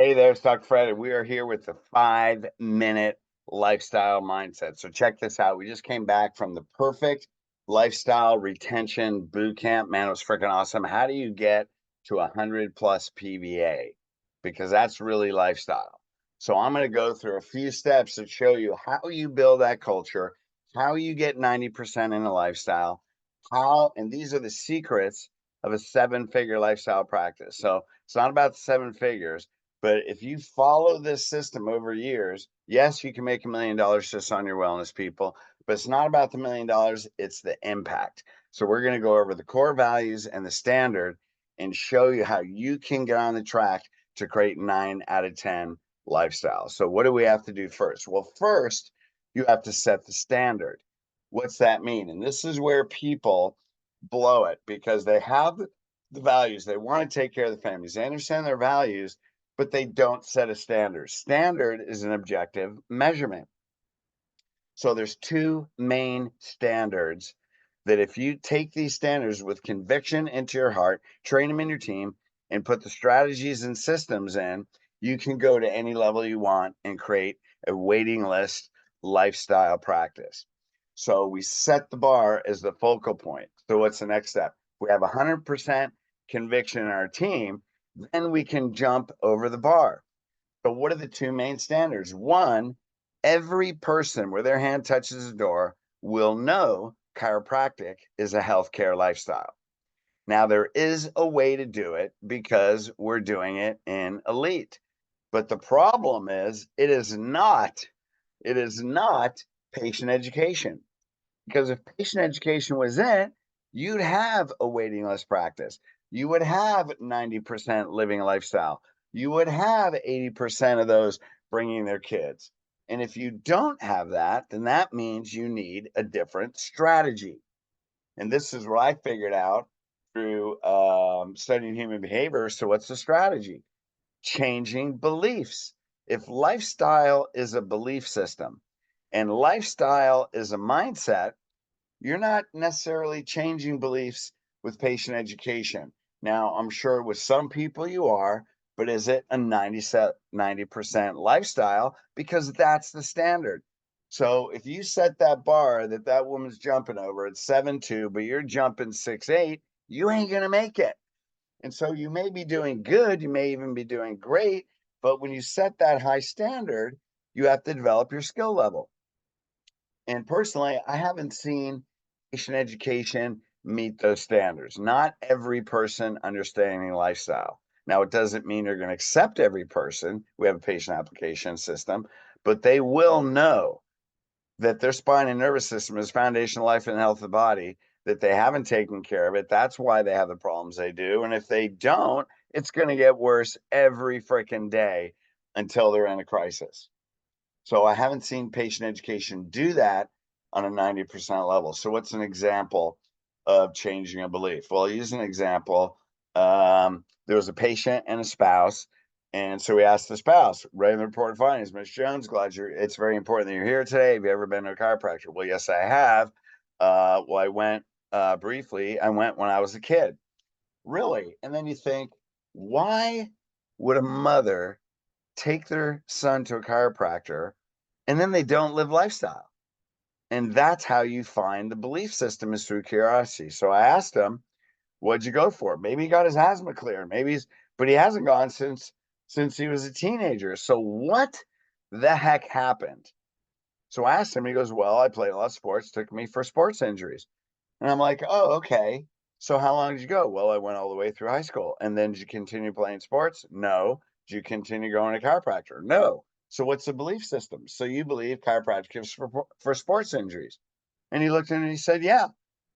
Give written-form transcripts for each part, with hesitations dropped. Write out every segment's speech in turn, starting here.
Hey there, it's Dr. Fred, and we are here with the 5-minute lifestyle mindset. So check this out. We just came back from the perfect lifestyle retention boot camp. Man, it was freaking awesome. How do you get to 100 plus PVA? Because that's really lifestyle. So I'm going to go through a few steps that show you how you build that culture, how you get 90% in a lifestyle, and these are the secrets of a 7-figure lifestyle practice. So it's not about the 7 figures. But if you follow this system over years, yes, you can make $1 million just on your wellness, people, but it's not about the $1 million, it's the impact. So we're going to go over the core values and the standard and show you how you can get on the track to create 9 out of 10 lifestyles. So what do we have to do first? Well, first, you have to set the standard. What's that mean? And this is where people blow it because they have the values. They want to take care of the families. They understand their values, but they don't set a standard. Standard is an objective measurement. So there's 2 main standards that if you take these standards with conviction into your heart, train them in your team, and put the strategies and systems in, you can go to any level you want and create a waiting list lifestyle practice. So we set the bar as the focal point. So what's the next step? We have 100% conviction in our team, then we can jump over the bar. So what are the 2 main standards? One, every person where their hand touches the door will know chiropractic is a healthcare lifestyle. Now, there is a way to do it because we're doing it in Elite. But the problem is it is not patient education. Because if patient education was it, you'd have a waiting list practice. You would have 90% living a lifestyle. You would have 80% of those bringing their kids. And if you don't have that, then that means you need a different strategy. And this is what I figured out through studying human behavior. So, what's the strategy? Changing beliefs. If lifestyle is a belief system and lifestyle is a mindset, you're not necessarily changing beliefs with patient education. Now, I'm sure with some people you are, but is it a 90% lifestyle? Because that's the standard. So if you set that bar that that woman's jumping over at 7'2", but you're jumping 6'8", you ain't going to make it. And so you may be doing good, you may even be doing great, but when you set that high standard, you have to develop your skill level. And personally, I haven't seen patient education meet those standards. Not every person understanding lifestyle. Now, it doesn't mean you're going to accept every person. We have a patient application system, but they will know that their spine and nervous system is foundational life and health of the body, that they haven't taken care of it. That's why they have the problems they do. And if they don't, it's going to get worse every freaking day until they're in a crisis. So I haven't seen patient education do that on a 90% level. So what's an example of changing a belief? Well, I'll use an example. There was a patient and a spouse. And so we asked the spouse, writing the report of findings, Ms. Jones, it's very important that you're here today. Have you ever been to a chiropractor? Well, yes, I have. Well, I went briefly. I went when I was a kid. Really? And then you think, why would a mother take their son to a chiropractor and then they don't live lifestyle? And that's how you find the belief system, is through curiosity. So I asked him, what'd you go for? Maybe he got his asthma cleared. But he hasn't gone since he was a teenager. So what the heck happened? So I asked him, he goes, well, I played a lot of sports, took me for sports injuries. And I'm like, oh, okay. So how long did you go? Well, I went all the way through high school. And then did you continue playing sports? No. Did you continue going to chiropractor? No. So what's the belief system? So you believe chiropractic is for sports injuries. And he looked at me and he said, yeah.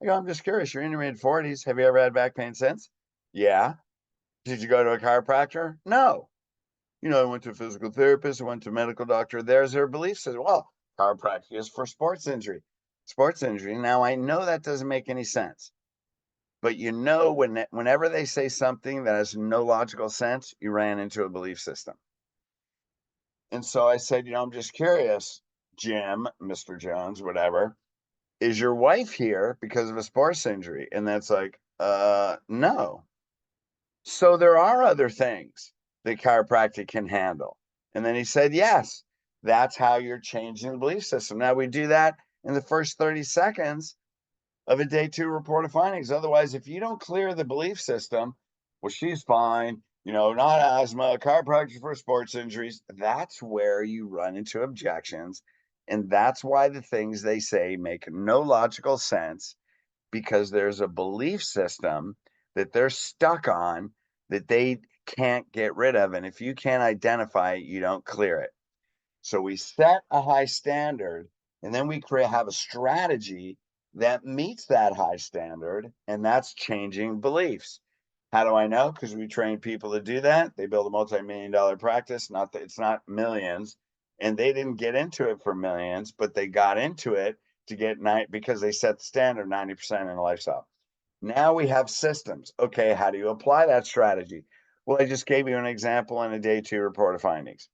I go, I'm just curious. You're in your mid-40s. Have you ever had back pain since? Yeah. Did you go to a chiropractor? No. I went to a physical therapist. I went to a medical doctor. There's their belief system. Well, chiropractic is for sports injury. Sports injury. Now, I know that doesn't make any sense. But whenever they say something that has no logical sense, you ran into a belief system. And so I said, I'm just curious, Jim, Mr. Jones, whatever, is your wife here because of a sports injury? And that's like, no. So there are other things. that chiropractic can handle? And then he said, yes, that's how you're changing the belief system. Now, we do that in the first 30 seconds of a day 2 report of findings. Otherwise, if you don't clear the belief system, well, she's fine, not asthma, chiropractic for sports injuries, that's where you run into objections. And that's why the things they say make no logical sense, because there's a belief system that they're stuck on that they can't get rid of. And if you can't identify it, you don't clear it. So we set a high standard, and then we have a strategy that meets that high standard, and that's changing beliefs. How do I know? Because we train people to do that. They build a multi-million-dollar practice. Not that it's not millions, and they didn't get into it for millions, but they got into it to get because they set the standard 90% in a lifestyle. Now we have systems. Okay, how do you apply that strategy? Well, I just gave you an example in a day 2 report of findings.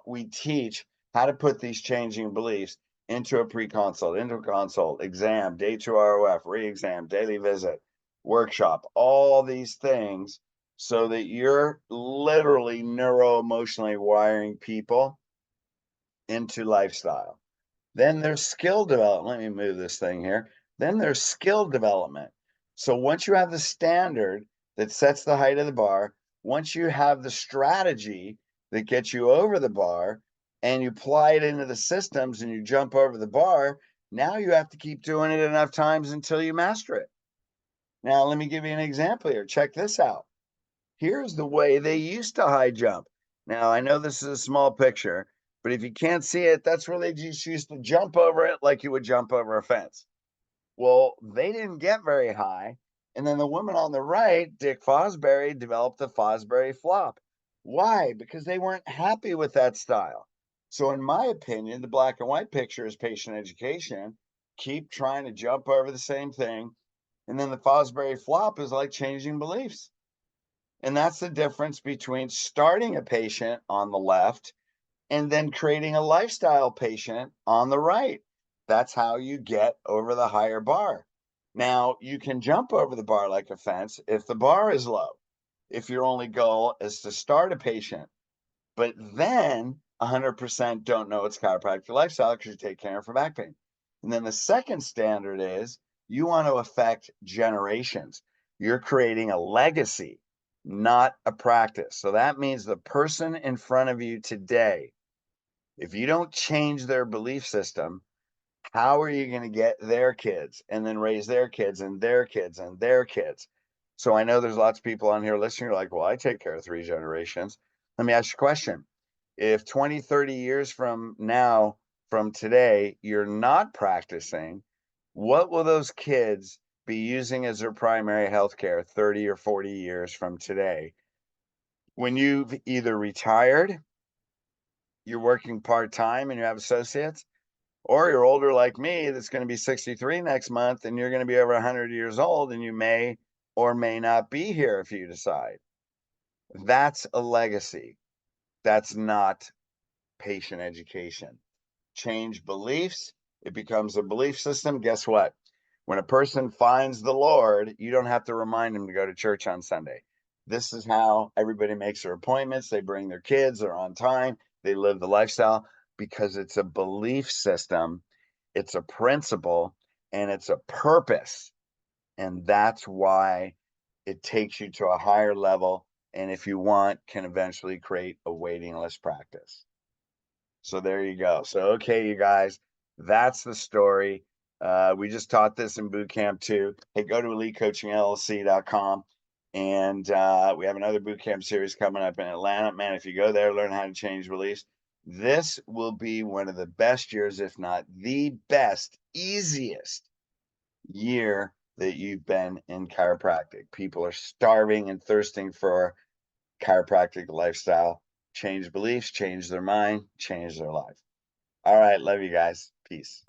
We teach how to put these changing beliefs into a pre-consult, into a consult, exam, day 2 ROF, re-exam, daily visit, workshop, all these things, so that you're literally neuro-emotionally wiring people into lifestyle. Then there's skill development. Let me move this thing here. Then there's skill development. So once you have the standard that sets the height of the bar, once you have the strategy that gets you over the bar, and you apply it into the systems and you jump over the bar, now you have to keep doing it enough times until you master it. Now, let me give you an example here. Check this out. Here's the way they used to high jump. Now, I know this is a small picture, but if you can't see it, that's where they just used to jump over it like you would jump over a fence. Well, they didn't get very high. And then the woman on the right, Dick Fosbury, developed the Fosbury flop. Why? Because they weren't happy with that style. So, in my opinion, the black and white picture is patient education. Keep trying to jump over the same thing. And then the Fosbury flop is like changing beliefs. And that's the difference between starting a patient on the left and then creating a lifestyle patient on the right. That's how you get over the higher bar. Now, you can jump over the bar like a fence if the bar is low, if your only goal is to start a patient, but then 100% don't know it's chiropractic lifestyle because you take care of for back pain. And then the second standard is you want to affect generations. You're creating a legacy, not a practice. So that means the person in front of you today, if you don't change their belief system, how are you going to get their kids and then raise their kids and their kids and their kids? So I know there's lots of people on here listening. You're like, well, I take care of 3 generations. Let me ask you a question. If 20, 30 years from now, from today, you're not practicing, what will those kids be using as their primary health care 30 or 40 years from today? When you've either retired, you're working part-time and you have associates, or you're older like me that's going to be 63 next month and you're going to be over 100 years old and you may or may not be here if you decide. That's a legacy. That's not patient education. Change beliefs, it becomes a belief system. Guess what? When a person finds the Lord, you don't have to remind them to go to church on Sunday. This is how everybody makes their appointments. They bring their kids, they're on time, they live the lifestyle because it's a belief system, it's a principle, and it's a purpose. And that's why it takes you to a higher level. And if you want, can eventually create a waiting list practice. So there you go. So, okay, you guys, that's the story. We just taught this in boot camp too. Hey, go to elitecoachingllc.com. And we have another boot camp series coming up in Atlanta. Man, if you go there, learn how to change beliefs. This will be one of the best years, if not the best, easiest year that you've been in chiropractic. People are starving and thirsting for chiropractic lifestyle. Change beliefs, change their mind, change their life. All right. Love you guys. Peace.